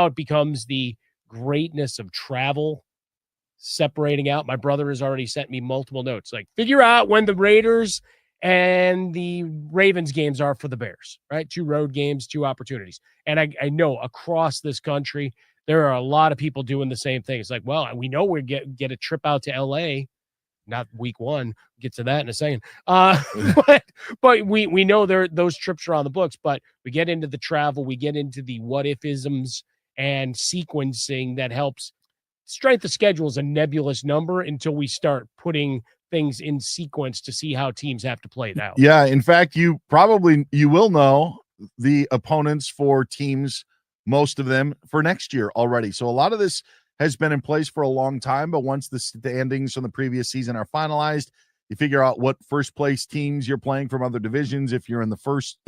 it becomes the greatness of travel separating out. My brother has already sent me multiple notes, like figure out when the Raiders and the Ravens games are for the Bears, right? 2 road games, 2 opportunities. And I know across this country, there are a lot of people doing the same thing. It's like, well, we know we get a trip out to LA, not week 1, get to that in a second. But we know those trips are on the books, but we get into the travel, we get into the what if isms and sequencing that helps. Strength of schedule is a nebulous number until we start putting things in sequence to see how teams have to play it out. Yeah, in fact, you will know the opponents for teams, most of them for next year already. So a lot of this has been in place for a long time, but once the standings from the previous season are finalized, you figure out what first place teams you're playing from other divisions, if you're in first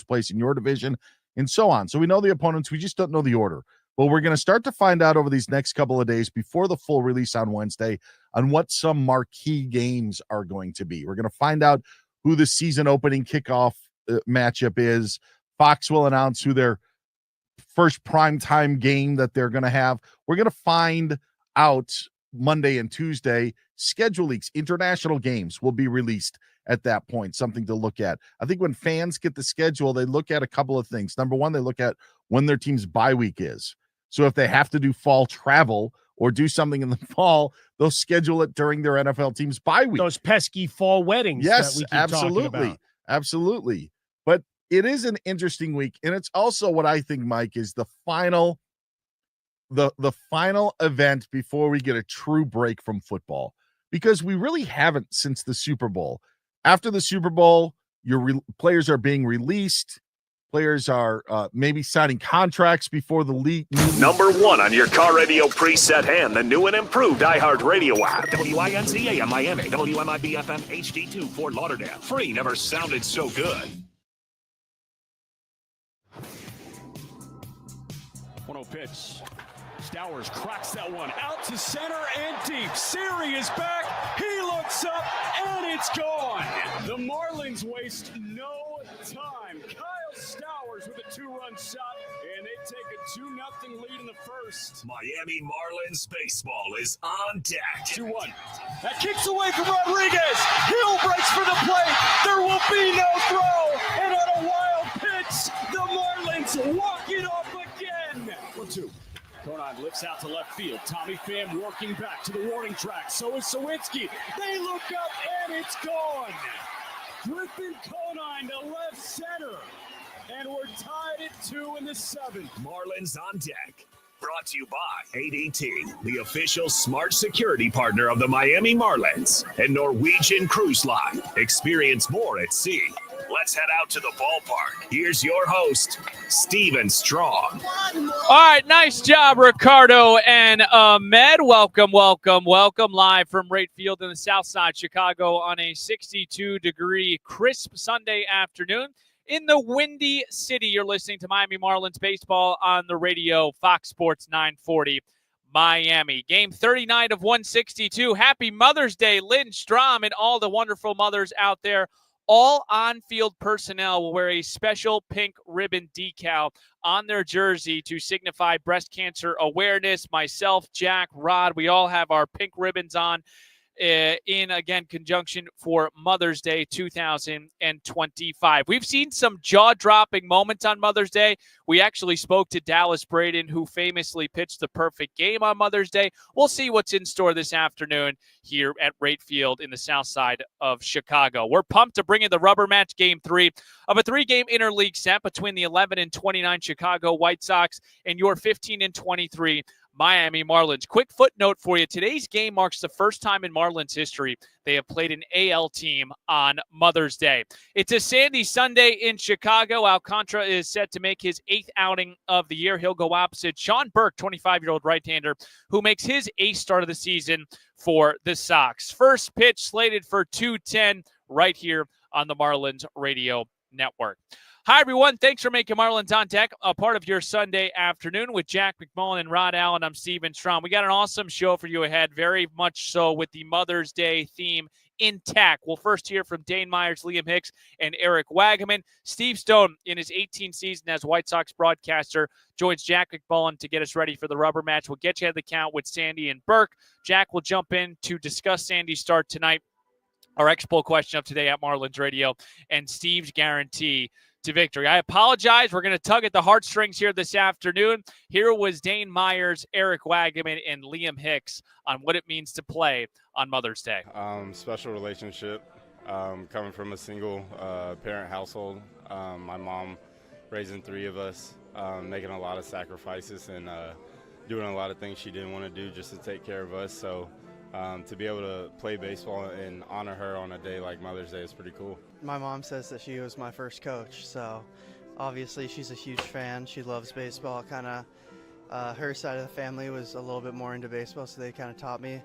place in your division, and so on. So we know the opponents, we just don't know the order. Well, we're going to start to find out over these next couple of days before the full release on Wednesday on what some marquee games are going to be. We're going to find out who the season opening kickoff matchup is. Fox will announce who their first primetime game that they're going to have. We're going to find out Monday and Tuesday. Schedule leaks, international games will be released at that point, something to look at. I think when fans get the schedule, they look at a couple of things. Number one, they look at when their team's bye week is. So if they have to do fall travel or do something in the fall, they'll schedule it during their NFL team's bye week. Those pesky fall weddings. Yes, that we keep absolutely. talking about. Absolutely. But it is an interesting week. And it's also what I think, Mike, is the final event before we get a true break from football, because we really haven't since the Super Bowl. After the Super Bowl, your players are being released. Players are maybe signing contracts before the league. Number 1 on your car radio preset and the new and improved iHeartRadio app. WINCA Miami, WMIB FM HD2 Fort Lauderdale. Free never sounded so good. 1-0 pitch. Stowers cracks that one out to center and deep. Siri is back. He looks up and it's gone. The Marlins waste no time. Kyle Stowers with a 2-run shot, and they take a 2-0 lead in the first. Miami Marlins baseball is on deck. 2-1. That kicks away from Rodriguez. Hill breaks for the plate. There will be no throw. And on a wild pitch, the Marlins walk it off again. 1-2. Conine lifts out to left field. Tommy Pham working back to the warning track. So is Sawinski. They look up and it's gone. Griffin Conine to left center. And we're tied at 2 in the 7th. Marlins on deck. Brought to you by ADT, the official smart security partner of the Miami Marlins and Norwegian Cruise Line. Experience more at sea. Let's head out to the ballpark. Here's your host, Steven Strong. All right, nice job, Ricardo and Ahmed. Welcome live from Wright Field in the South Side, Chicago on a 62-degree crisp Sunday afternoon. In the Windy City, you're listening to Miami Marlins baseball on the radio, Fox Sports 940 Miami. Game 39 of 162. Happy Mother's Day, Lynn Strom, and all the wonderful mothers out there. All on-field personnel will wear a special pink ribbon decal on their jersey to signify breast cancer awareness. Myself, Jack, Rod, we all have our pink ribbons on in, again, conjunction for Mother's Day 2025. We've seen some jaw-dropping moments on Mother's Day. We actually spoke to Dallas Braden, who famously pitched the perfect game on Mother's Day. We'll see what's in store this afternoon here at Wright Field in the south side of Chicago. We're pumped to bring in the rubber match Game 3 of a 3-game interleague set between the 11 and 29 Chicago White Sox and your 15 and 23 Miami Marlins. Quick footnote for you. Today's game marks the first time in Marlins history they have played an AL team on Mother's Day. It's a sandy Sunday in Chicago. Alcantara is set to make his 8th outing of the year. He'll go opposite Sean Burke, 25-year-old right-hander, who makes his 8th start of the season for the Sox. First pitch slated for 2:10 right here on the Marlins Radio Network. Hi, everyone. Thanks for making Marlins on Deck a part of your Sunday afternoon with Jack McMullen and Rod Allen. I'm Steven Strom. We got an awesome show for you ahead, very much so with the Mother's Day theme intact. We'll first hear from Dane Myers, Liam Hicks, and Eric Wagaman. Steve Stone, in his 18th season as White Sox broadcaster, joins Jack McMullen to get us ready for the rubber match. We'll get you at the count with Sandy and Burke. Jack will jump in to discuss Sandy's start tonight, our Expo question of today at Marlins Radio, and Steve's guarantee to victory. I apologize. We're going to tug at the heartstrings here this afternoon. Here was Dane Myers, Eric Wagaman, and Liam Hicks on what it means to play on Mother's Day. Special relationship. Coming from a single parent household, my mom raising 3 of us, making a lot of sacrifices and doing a lot of things she didn't want to do just to take care of us. So to be able to play baseball and honor her on a day like Mother's Day is pretty cool. My mom says that she was my first coach, so obviously she's a huge fan. She loves baseball. Kind of her side of the family was a little bit more into baseball, so they kind of taught me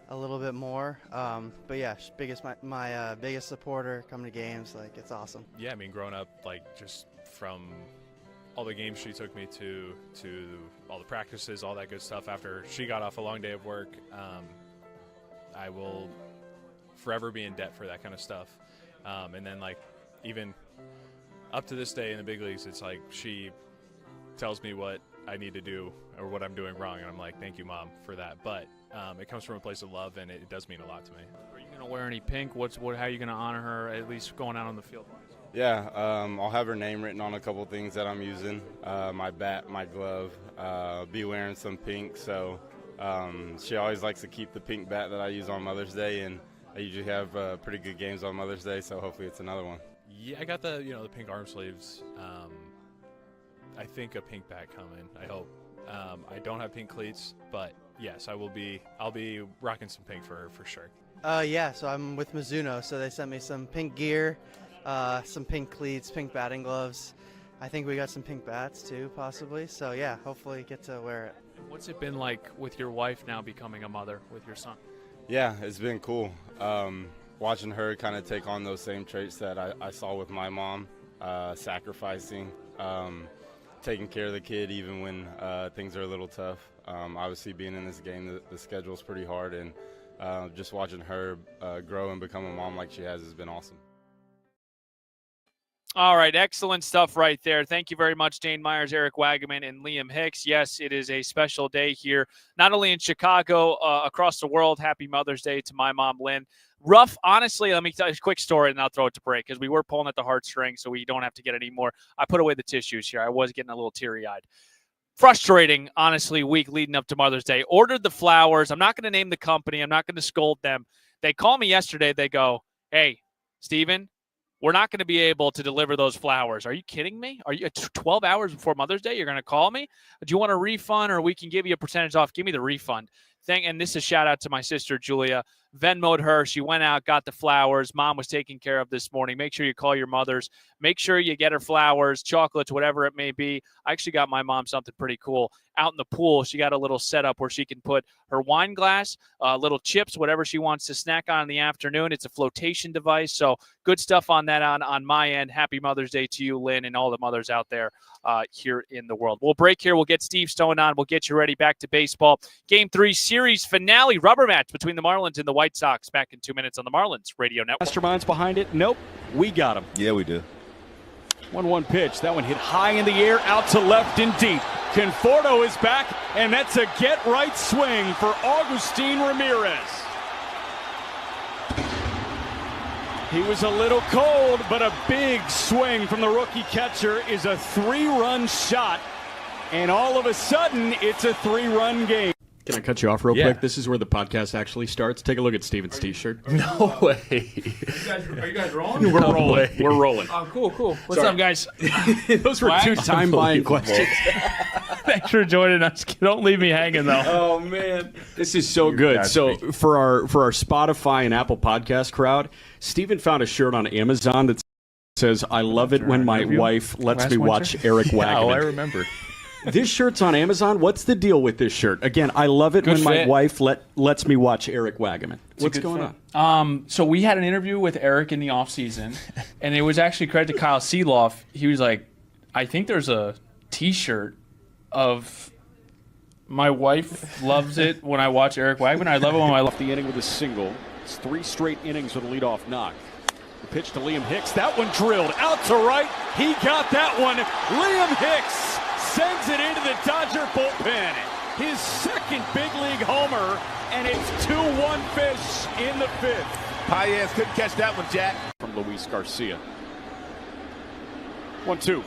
a little bit more. But yeah, she's my biggest supporter coming to games. Like, it's awesome. Yeah, I mean, growing up, like, just from all the games she took me to all the practices, all that good stuff after she got off a long day of work, I will forever be in debt for that kind of stuff. And then, like, even up to this day in the big leagues, it's like she tells me what I need to do or what I'm doing wrong, and I'm like, thank you, Mom, for that. But it comes from a place of love, and it does mean a lot to me. Are you going to wear any pink? How are you going to honor her, at least going out on the field? Yeah, I'll have her name written on a couple things that I'm using. My bat, my glove, be wearing some pink. So she always likes to keep the pink bat that I use on Mother's Day, and I usually have pretty good games on Mother's Day, so hopefully it's another one. Yeah, I got the pink arm sleeves. I think a pink bat coming, I hope. I don't have pink cleats, but yes, I'll be rocking some pink for her for sure. Yeah, so I'm with Mizuno, so they sent me some pink gear, some pink cleats, pink batting gloves. I think we got some pink bats too, possibly. So yeah, hopefully get to wear it. What's it been like with your wife now becoming a mother with your son? Yeah, it's been cool. Watching her kind of take on those same traits that I saw with my mom, sacrificing, taking care of the kid even when things are a little tough. Obviously, being in this game, the schedule's pretty hard, and just watching her grow and become a mom like she has been awesome. All right, excellent stuff right there. Thank you very much, Dane Myers, Eric Wagaman, and Liam Hicks. Yes, it is a special day here, not only in Chicago, across the world. Happy Mother's Day to my mom, Lynn. Rough, honestly, let me tell you a quick story, and I'll throw it to break, because we were pulling at the heartstrings, so we don't have to get any more. I put away the tissues here. I was getting a little teary-eyed. Frustrating, honestly, week leading up to Mother's Day. Ordered the flowers. I'm not going to name the company. I'm not going to scold them. They call me yesterday. They go, hey, Steven, we're not going to be able to deliver those flowers. Are you kidding me? Are you 12 hours before Mother's Day? You're going to call me? Do you want a refund, or we can give you a percentage off? Give me the refund. And this is a shout out to my sister, Julia. Venmo'd her. She went out, got the flowers. Mom was taking care of this morning. Make sure you call your mothers. Make sure you get her flowers, chocolates, whatever it may be. I actually got my mom something pretty cool. Out in the pool, she got a little setup where she can put her wine glass, little chips, whatever she wants to snack on in the afternoon. It's a flotation device. So good stuff on that on my end. Happy Mother's Day to you, Lynn, and all the mothers out there here in the world. We'll break here. We'll get Steve Stone on. We'll get you ready back to baseball. Game 3 series finale rubber match between the Marlins and the White Sox back in 2 minutes on the Marlins Radio Network. Masterminds behind it. Nope. We got him. Yeah, we do. 1-1 pitch. That one hit high in the air, out to left and deep. Conforto is back, and that's a get-right swing for Agustin Ramirez. He was a little cold, but a big swing from the rookie catcher is a 3-run shot, and all of a sudden, it's a 3-run game. Can I cut you off real quick? This is where the podcast actually starts. Take a look at Steven's t-shirt. No way. Are you guys rolling? We're rolling. We're rolling. Oh, cool. What's up, guys? Those were 2 time-buying questions. Thanks for joining us. Don't leave me hanging, though. Oh, man. This is so good. So for our Spotify and Apple Podcast crowd, Steven found a shirt on Amazon that says, I love it when my wife lets me watch Eric Wagaman. Oh, I remember. This shirt's on Amazon. What's the deal with this shirt? Again, I love it when my wife lets me watch Eric Wagaman. What's going on? So we had an interview with Eric in the offseason, and it was actually credit to Kyle Seeloff. He was like, I think there's a T-shirt of my wife loves it when I watch Eric Wagaman. I love it when I love the inning with a single. It's 3 straight innings with a leadoff knock. The pitch to Liam Hicks. That one drilled out to right. He got that one. Liam Hicks sends it into the Dodger bullpen. His second big league homer, and it's 2-1 Fish in the 5th. Paez couldn't catch that one, Jack. From Luis Garcia. 1-2.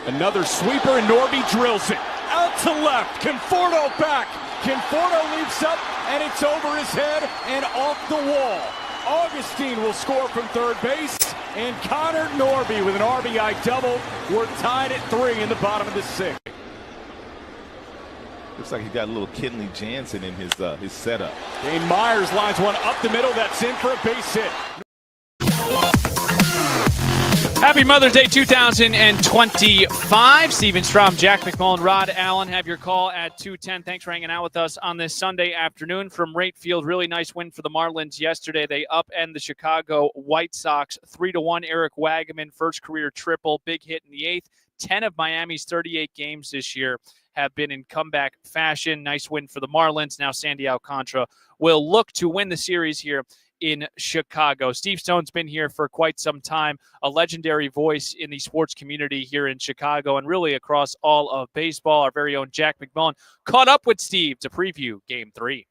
Another sweeper, and Norby drills it. Out to left. Conforto back. Conforto leaps up, and it's over his head and off the wall. Augustine will score from third base, and Connor Norby with an RBI double. We're tied at 3 in the bottom of the 6th. Looks like he got a little Kenley Jansen in his setup. Dane Myers lines one up the middle. That's in for a base hit. Happy Mother's Day 2025. Steven Strom, Jack McMullen, Rod Allen have your call at 2:10. Thanks for hanging out with us on this Sunday afternoon from Rate Field. Really nice win for the Marlins yesterday. They upend the Chicago White Sox 3-1. Eric Wagaman, first career triple, big hit in the 8th. 10 of Miami's 38 games this year have been in comeback fashion. Nice win for the Marlins. Now Sandy Alcantara will look to win the series here in Chicago. Steve Stone's been here for quite some time, a legendary voice in the sports community here in Chicago and really across all of baseball. Our very own Jack McMullen caught up with Steve to preview Game 3.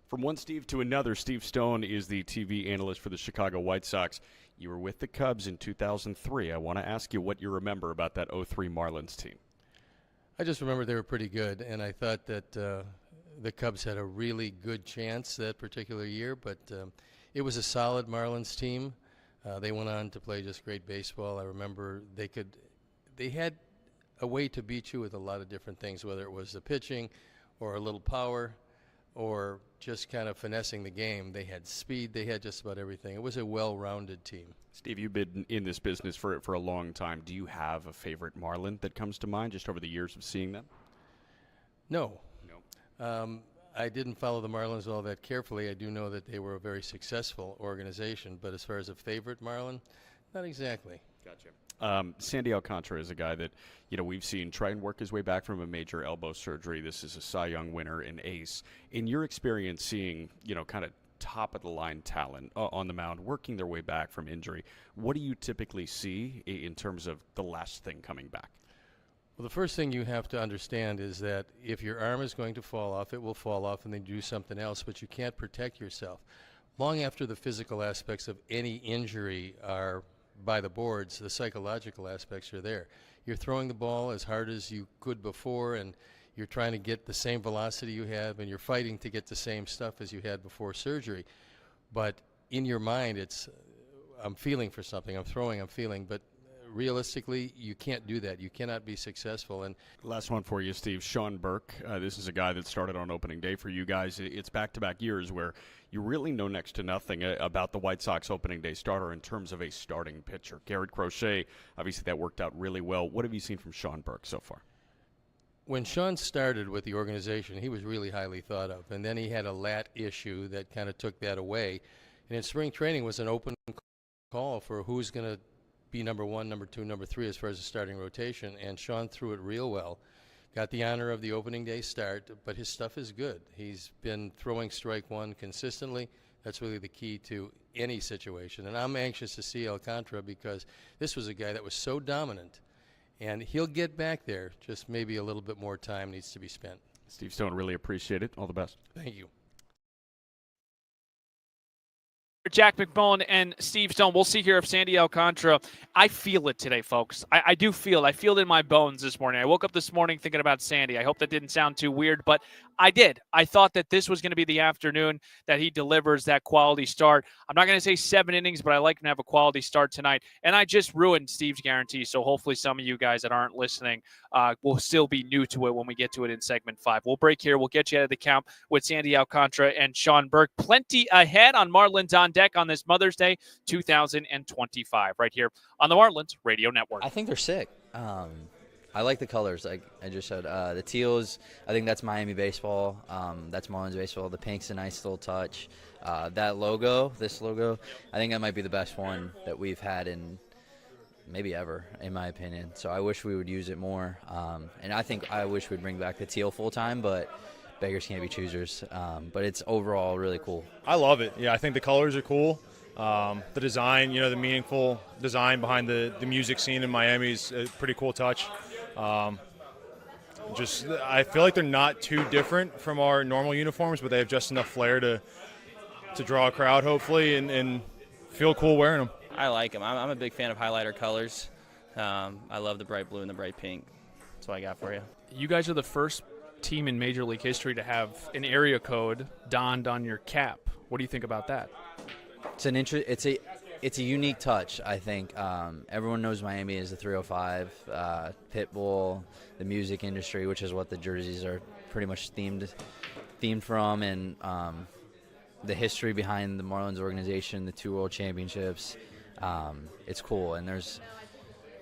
From one Steve to another, Steve Stone is the TV analyst for the Chicago White Sox. You were with the Cubs in 2003. I want to ask you what you remember about that 03 Marlins team. I just remember they were pretty good, and I thought that the Cubs had a really good chance that particular year, but it was a solid Marlins team. They went on to play just great baseball. I remember they had a way to beat you with a lot of different things, whether it was the pitching or a little power or just kind of finessing the game. They had speed. They had just about everything. It was a well-rounded team. Steve, you've been in this business for a long time. Do you have a favorite Marlin that comes to mind just over the years of seeing them? No. I didn't follow the Marlins all that carefully. I do know that they were a very successful organization, but as far as a favorite Marlin, not exactly. Gotcha. Sandy Alcantara is a guy that, we've seen try and work his way back from a major elbow surgery. This is a Cy Young winner and ace. In your experience seeing, kind of top-of-the-line talent on the mound working their way back from injury, what do you typically see in terms of the last thing coming back? Well, the first thing you have to understand is that if your arm is going to fall off, it will fall off and then do something else, but you can't protect yourself. Long after the physical aspects of any injury are by the boards, the psychological aspects are there. You're throwing the ball as hard as you could before, and you're trying to get the same velocity you have, and you're fighting to get the same stuff as you had before surgery. But in your mind, it's, I'm feeling for something, I'm throwing, I'm feeling, but realistically, you can't do that. You cannot be successful. And last one for you, Steve. Sean Burke. This is a guy that started on opening day for you guys. It's back-to-back years where you really know next to nothing about the White Sox opening day starter in terms of a starting pitcher. Garrett Crochet, obviously that worked out really well. What have you seen from Sean Burke so far? When Sean started with the organization, he was really highly thought of. And then he had a lat issue that kind of took that away. And in spring training was an open call for who's going to be number 1, number 2, number 3 as far as the starting rotation, and Sean threw it real well. Got the honor of the opening day start, but his stuff is good. He's been throwing strike one consistently. That's really the key to any situation. And I'm anxious to see Alcantara because this was a guy that was so dominant, and he'll get back there. Just maybe a little bit more time needs to be spent. Steve Stone, really appreciate it. All the best. Thank you. Jack McMullen and Steve Stone. We'll see here if Sandy Alcantara. I feel it today, folks. I do feel it. I feel it in my bones this morning. I woke up this morning thinking about Sandy. I hope that didn't sound too weird, but I did. I thought that this was going to be the afternoon that he delivers that quality start. I'm not going to say 7 innings, but I like him to have a quality start tonight. And I just ruined Steve's guarantee, so hopefully some of you guys that aren't listening will still be new to it when we get to it in segment 5. We'll break here. We'll get you out of the count with Sandy Alcantara and Sean Burke. Plenty ahead on Marlins on deck on this Mother's Day 2025 right here on the Marlins Radio Network. I think they're sick. I like the colors, like I just said. The teals, I think that's Miami baseball. That's Marlins baseball. The pink's a nice little touch. That logo, this logo, I think that might be the best one that we've had in maybe ever, in my opinion. So I wish we would use it more. And I wish we'd bring back the teal full time, but beggars can't be choosers. But it's overall really cool. I love it. Yeah, I think the colors are cool. The design, the meaningful design behind the music scene in Miami is a pretty cool touch. I feel like they're not too different from our normal uniforms, but they have just enough flair to draw a crowd, hopefully, and feel cool wearing them. I like them. I'm a big fan of highlighter colors. I love the bright blue and the bright pink. That's what I got for you. You guys are the first team in Major League history to have an area code donned on your cap. What do you think about that? It's a unique touch, I think. Everyone knows Miami is the 305, Pitbull, the music industry, which is what the jerseys are pretty much themed from, and the history behind the Marlins organization, the 2 World Championships. It's cool, and there's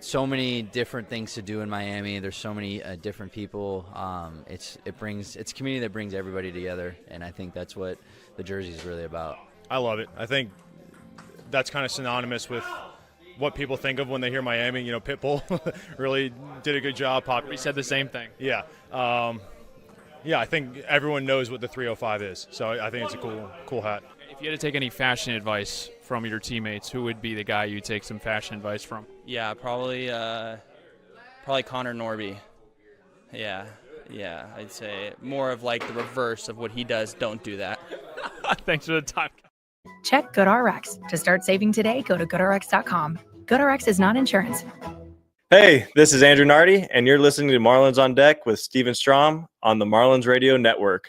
so many different things to do in Miami. There's so many different people. It's a community that brings everybody together, and I think that's what the jersey is really about. I love it. I think that's kind of synonymous with what people think of when they hear Miami. Pitbull really did a good job. We said the same thing. Yeah. I think everyone knows what the 305 is, so I think it's a cool hat. If you had to take any fashion advice from your teammates, who would be the guy you take some fashion advice from? Yeah, probably Connor Norby. Yeah, I'd say more of like the reverse of what he does. Don't do that. Thanks for the time. Check GoodRx. To start saving today, go to GoodRx.com. GoodRx is not insurance. Hey, this is Andrew Nardi, and you're listening to Marlins on Deck with Steven Strom on the Marlins Radio Network.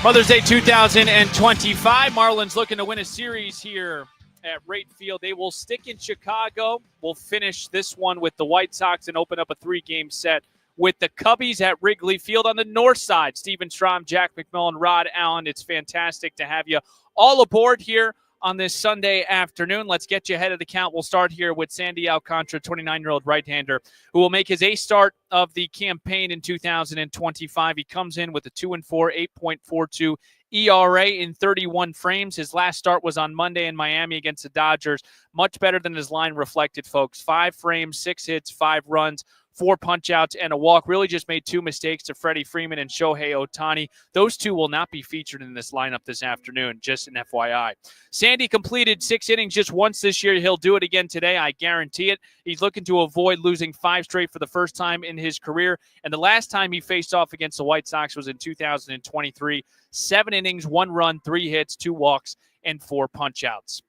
Mother's Day 2025. Marlins looking to win a series here at Wright Field. They will stick in Chicago. We'll finish this one with the White Sox and open up a 3-game set with the Cubbies at Wrigley Field on the north side. Steven Strom, Jack McMillan, Rod Allen. It's fantastic to have you all aboard here on this Sunday afternoon. Let's get you ahead of the count. We'll start here with Sandy Alcantara, 29-year-old right-hander, who will make his 8th start of the campaign in 2025. He comes in with a 2-4, 8.42 ERA in 31 frames. His last start was on Monday in Miami against the Dodgers. Much better than his line reflected, folks. 5 frames, 6 hits, 5 runs, 4 punch-outs, and a walk. Really just made 2 mistakes to Freddie Freeman and Shohei Ohtani. Those 2 will not be featured in this lineup this afternoon, just an FYI. Sandy completed 6 innings just once this year. He'll do it again today. I guarantee it. He's looking to avoid losing 5 straight for the first time in his career. And the last time he faced off against the White Sox was in 2023. 7 innings, 1 run, 3 hits, 2 walks, and 4 punch-outs.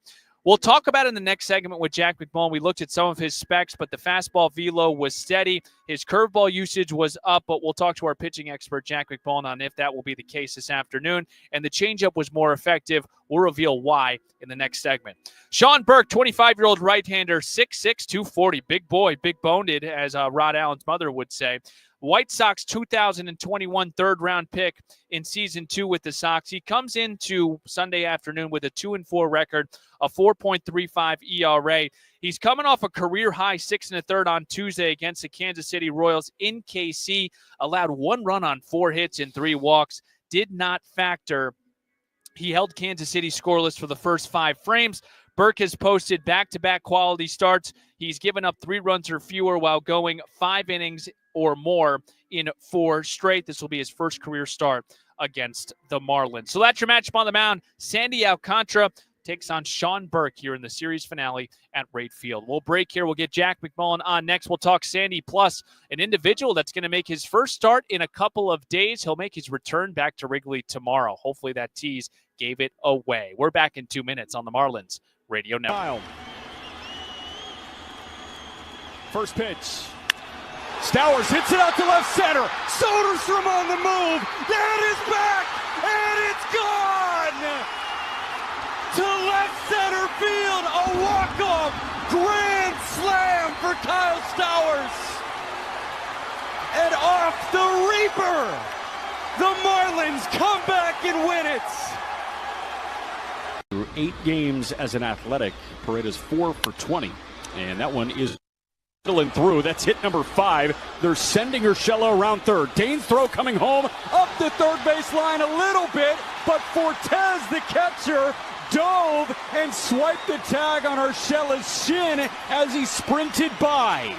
We'll talk about it in the next segment with Jack McMullen. We looked at some of his specs, but the fastball velo was steady. His curveball usage was up, but we'll talk to our pitching expert, Jack McMullen, on if that will be the case this afternoon. And the changeup was more effective. We'll reveal why in the next segment. Sean Burke, 25-year-old right-hander, 6'6", 240. Big boy, big boned, as Rod Allen's mother would say. White Sox 2021 third-round pick in Season 2 with the Sox. He comes into Sunday afternoon with a 2-4 record, a 4.35 ERA. He's coming off a career-high 6 1/3 on Tuesday against the Kansas City Royals in KC. Allowed 1 run on 4 hits and 3 walks. Did not factor. He held Kansas City scoreless for the first 5 frames. Burke has posted back-to-back quality starts. He's given up 3 runs or fewer while going 5 innings or more in 4 straight. This will be his first career start against the Marlins. So that's your matchup on the mound. Sandy Alcantara takes on Sean Burke here in the series finale at Wright Field. We'll break here. We'll get Jack McMullen on next. We'll talk Sandy plus an individual that's going to make his first start in a couple of days. He'll make his return back to Wrigley tomorrow. Hopefully that tease gave it away. We're back in 2 minutes on the Marlins Radio Network. First pitch. Stowers hits it out to left center. Soderstrom on the move. That is back, and it's gone to left center field. A walk-off grand slam for Kyle Stowers. And off the Reaper, the Marlins come back and win it. Through 8 games as an Athletic, Paredes 4 for 20, and that one is and through. That's hit number 5. They're sending Urshela around third. Dane's throw coming home up the third base line a little bit, but Fortes, the catcher, dove and swiped the tag on Urshela's shin as he sprinted by.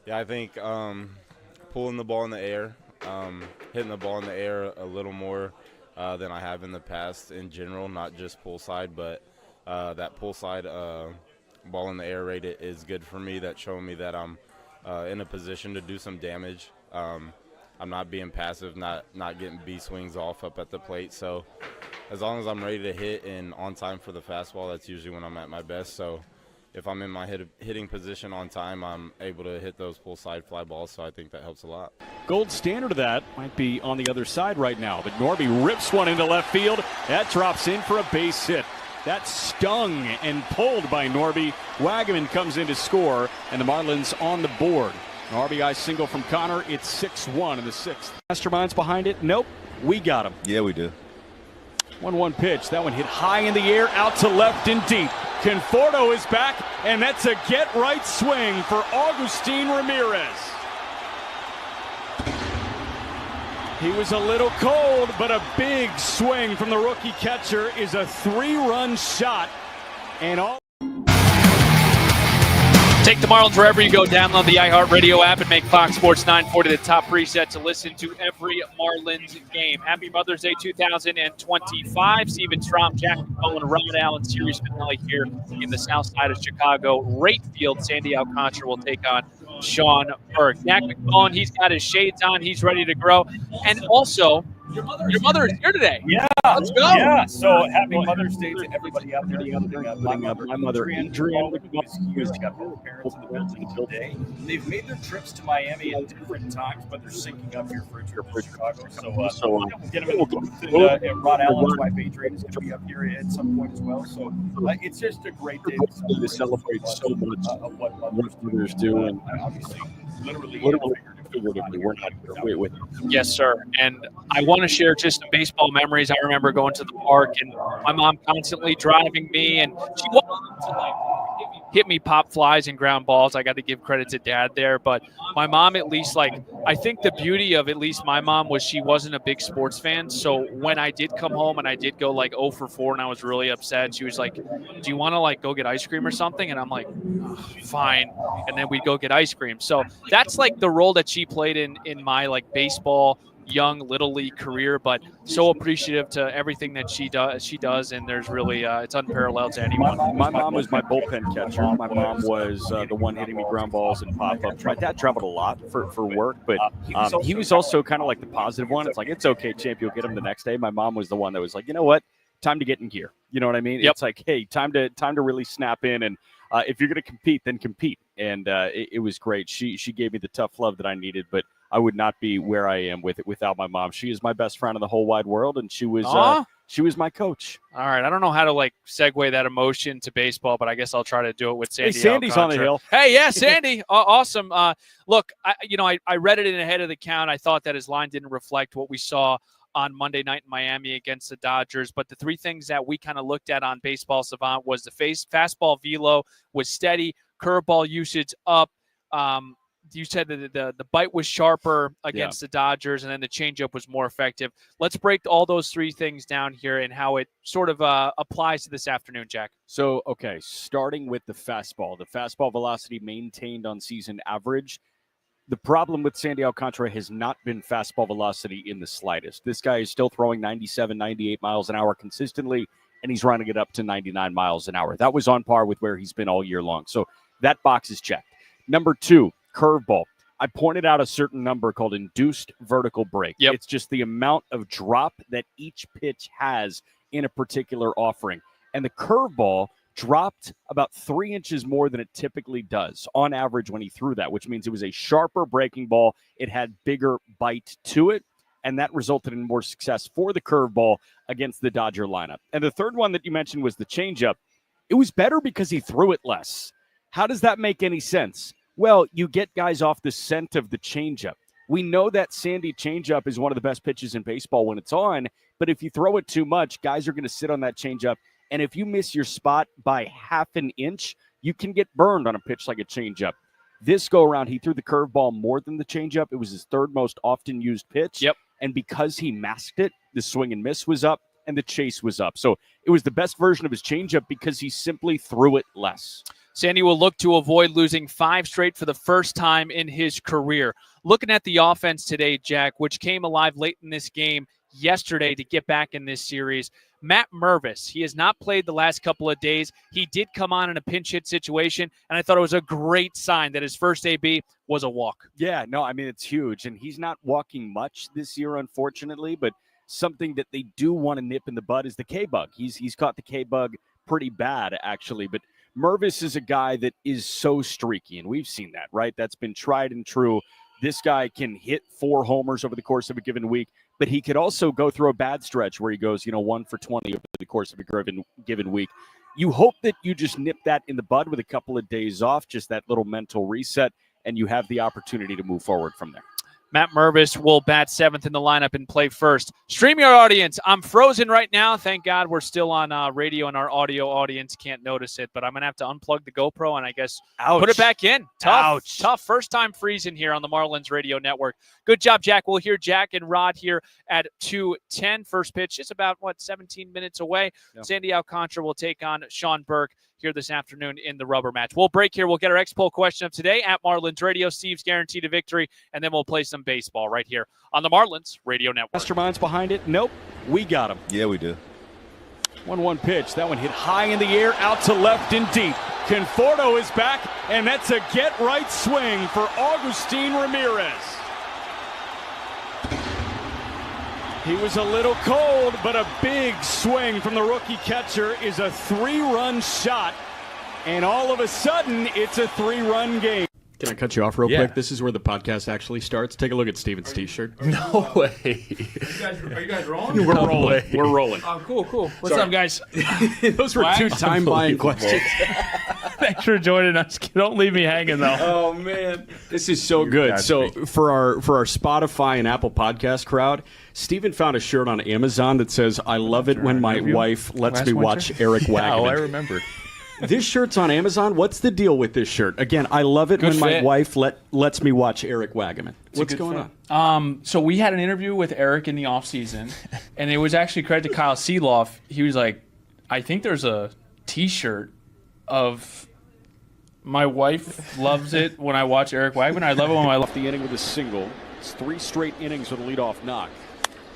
Yeah, I think pulling the ball in the air, hitting the ball in the air a little more than I have in the past in general, not just pull side, but that pull side ball in the air rate is good for me. That's showing me that I'm in a position to do some damage. I'm not being passive, not getting B swings off up at the plate. So as long as I'm ready to hit and on time for the fastball, that's usually when I'm at my best. So if I'm in my hitting position on time, I'm able to hit those pull side fly balls. So I think that helps a lot. Gold standard of that might be on the other side right now, but Norby rips one into left field. That drops in for a base hit. That stung and pulled by Norby. Wagaman comes in to score, and the Marlins on the board. An RBI single from Connor. It's 6-1 in the sixth. Masterminds behind it? Nope. We got him. Yeah, we do. 1-1 pitch. That one hit high in the air, out to left and deep. Conforto is back, and that's a get-right swing for Agustin Ramirez. He was a little cold, but a big swing from the rookie catcher is a 3-run shot. And all. Take the Marlins wherever you go. Download the iHeartRadio app and make Fox Sports 940 the top preset to listen to every Marlins game. Happy Mother's Day 2025. Steven Strom, Jack McCullough, Ron Allen series finale here in the south side of Chicago. Right field, Sandy Alcantara will take on Sean Burke. Jack McCullough, he's got his shades on. He's ready to grow. And also, your mother is here today. Yeah. Let's go. Yeah. So happy Mother's Day to everybody out there. My mother, Adrian, who's got both parents in the building today. They've made their trips to Miami at different times, but they're syncing up here for Chicago. So get them in the booth. And Ron Allen's wife, Adrian, is going to be up here at some point as well. So it's just a great day to celebrate so much of what mothers do. And obviously, literally figuratively, we're not here with you. Yes, sir. And I want to share just some baseball memories. I remember going to the park and my mom constantly driving me, and she wanted to like hit me pop flies and ground balls. I got to give credit to Dad there, but my mom, at least, like, I think the beauty of at least my mom was she wasn't a big sports fan. So when I did come home and I did go like 0 for 4 and I was really upset, she was like, "Do you want to like go get ice cream or something?" And I'm like, "Fine." And then we'd go get ice cream. So that's like the role that she played in my like baseball young little league career, but so appreciative to everything that she does, and there's really it's unparalleled to anyone. My mom was my bullpen catcher. My mom was the one hitting me ground balls and pop-ups. My dad traveled a lot for work, but he was also kind of like the positive one. It's like, it's okay, champ, you'll get him the next day. My mom was the one that was like, you know what, time to get in gear. You know what I mean? Yep. It's like, hey, time to really snap in, and if you're going to compete, then compete. And it was great. She gave me the tough love that I needed, but I would not be where I am without my mom. She is my best friend in the whole wide world, and she was my coach. All right, I don't know how to like segue that emotion to baseball, but I guess I'll try to do it with Sandy. Hey, Sandy's Alcantara. on the hill. Hey, yeah, Sandy, awesome. Look, I read it in ahead of the count. I thought that his line didn't reflect what we saw on Monday night in Miami against the Dodgers. But the three things that we kind of looked at on Baseball Savant was the fastball velo was steady, curveball usage up. You said that the bite was sharper against the Dodgers, and then the changeup was more effective. Let's break all those three things down here and how it sort of applies to this afternoon, Jack. So, okay, starting with the fastball velocity maintained on season average. The problem with Sandy Alcantara has not been fastball velocity in the slightest. This guy is still throwing 97, 98 miles an hour consistently, and he's running it up to 99 miles an hour. That was on par with where he's been all year long. So that box is checked. Number 2, curveball. I pointed out a certain number called induced vertical break. Yep. It's just the amount of drop that each pitch has in a particular offering. And the curveball dropped about 3 inches more than it typically does on average when he threw that, which means it was a sharper breaking ball. It had bigger bite to it, and that resulted in more success for the curveball against the Dodger lineup. And the third one that you mentioned was the changeup. It was better because he threw it less. How does that make any sense? Well, you get guys off the scent of the changeup. We know that Sandy changeup is one of the best pitches in baseball when it's on, but if you throw it too much, guys are going to sit on that changeup. And if you miss your spot by half an inch, you can get burned on a pitch like a changeup. This go around, he threw the curveball more than the changeup. It was his third most often used pitch. Yep. And because he masked it, the swing and miss was up and the chase was up. So it was the best version of his changeup because he simply threw it less. Sandy will look to avoid losing 5 straight for the first time in his career. Looking at the offense today, Jack, which came alive late in this game yesterday to get back in this series. Matt Mervis, he has not played the last couple of days. He did come on in a pinch hit situation, and I thought it was a great sign that his first AB was a walk. Yeah, no, I mean, it's huge. And he's not walking much this year, unfortunately, but something that they do want to nip in the bud is the K-bug. He's caught the K-bug pretty bad, actually, but Mervis is a guy that is so streaky, and we've seen that, right? That's been tried and true. This guy can hit 4 homers over the course of a given week, but he could also go through a bad stretch where he goes, 1 for 20 over the course of a given week. You hope that you just nip that in the bud with a couple of days off, just that little mental reset, and you have the opportunity to move forward from there. Matt Mervis will bat 7th in the lineup and play first. StreamYard audience, I'm frozen right now. Thank God we're still on radio and our audio audience can't notice it, but I'm going to have to unplug the GoPro and I guess put it back in. Tough first time freezing here on the Marlins Radio Network. Good job, Jack. We'll hear Jack and Rod here at 2:10. First pitch is about, 17 minutes away. Yeah. Sandy Alcantara will take on Sean Burke here this afternoon in the rubber match. We'll break here. We'll get our X-Poll question of today at Marlins Radio. Steve's guaranteed a victory, and then we'll play some baseball right here on the Marlins Radio Network. Masterminds behind it? Nope. We got him. Yeah, we do. 1-1 pitch. That one hit high in the air, out to left and deep. Conforto is back, and that's a get-right swing for Agustin Ramirez. He was a little cold, but a big swing from the rookie catcher is a 3-run shot. And all of a sudden, it's a 3-run game. Can I cut you off real quick? This is where the podcast actually starts. Take a look at Steven's T-shirt. No way. Are you guys rolling? We're rolling. We're rolling. Oh, cool. What's up, guys? Those were 2 time-buying questions. Thanks for joining us. Don't leave me hanging, though. Oh, man. This is so good. So for our Spotify and Apple Podcast crowd, Steven found a shirt on Amazon that says, "I love it when my wife lets me watch Eric Wagman." Oh, I remember. This shirt's on Amazon. What's the deal with this shirt? Again, I love it when my wife lets me watch Eric Wagman. What's going on? So we had an interview with Eric in the offseason, and it was actually credit to Kyle Seeloff. He was like, I think there's a T-shirt of my wife loves it when I watch Eric Wagman. I love it when I love the inning with a single. It's 3 straight innings with a leadoff knock.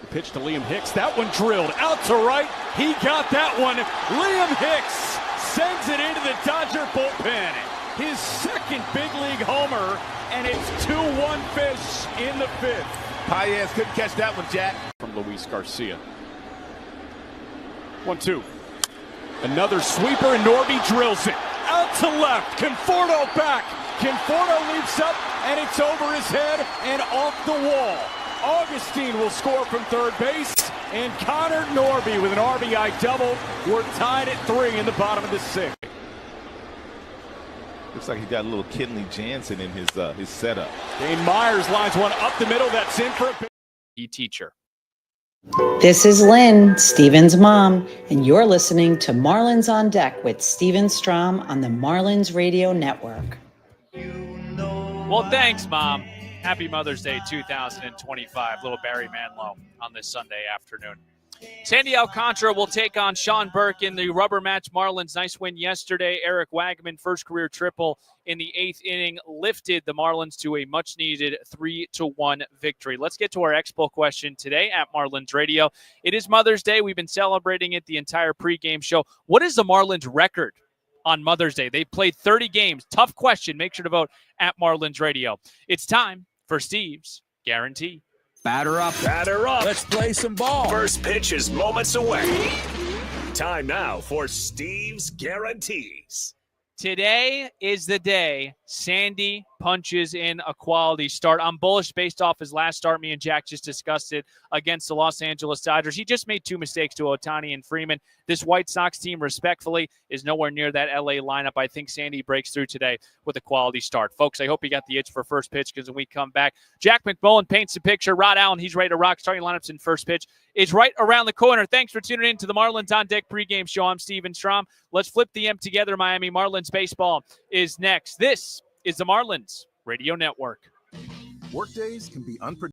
The pitch to Liam Hicks. That one drilled out to right. He got that one. Liam Hicks sends it into the Dodger bullpen. His second big league homer, and it's 2-1 Fish in the 5th. Paez couldn't catch that one, Jack. From Luis Garcia. 1-2. Another sweeper, and Norby drills it. Out to left. Conforto back. Conforto leaps up, and it's over his head and off the wall. Augustine will score from third base, and Connor Norby with an RBI double. We're tied at 3 in the bottom of the 6th. Looks like he got a little Kenley Jansen in his setup. Dane Myers lines one up the middle. That's in for a teacher. This is Lynn, Steven's mom, and you're listening to Marlins on Deck with Steven Strom on the Marlins Radio Network. Well, thanks, Mom. Happy Mother's Day 2025. Little Barry Manilow on this Sunday afternoon. Sandy Alcantara will take on Sean Burke in the rubber match. Marlins, nice win yesterday. Eric Wagman, first career triple in the 8th inning, lifted the Marlins to a much-needed 3-1 victory. Let's get to our X-Poll question today at Marlins Radio. It is Mother's Day. We've been celebrating it the entire pregame show. What is the Marlins record on Mother's Day? They played 30 games. Tough question. Make sure to vote at Marlins Radio. It's time for Steve's Guarantee. Batter up. Let's play some ball. First pitch is moments away. Time now for Steve's Guarantees. Today is the day Sandy punches in a quality start. I'm bullish based off his last start. Me and Jack just discussed it against the Los Angeles Dodgers. He just made 2 mistakes to Ohtani and Freeman. This White Sox team, respectfully, is nowhere near that LA lineup. I think Sandy breaks through today with a quality start. Folks, I hope you got the itch for first pitch, because when we come back, Jack McMullen paints the picture. Rod Allen, he's ready to rock. Starting lineups in first pitch is right around the corner. Thanks for tuning in to the Marlins on Deck pregame show. I'm Steven Strom. Let's flip the M together. Miami Marlins baseball is next. This is the Marlins Radio Network. Workdays can be unpredictable.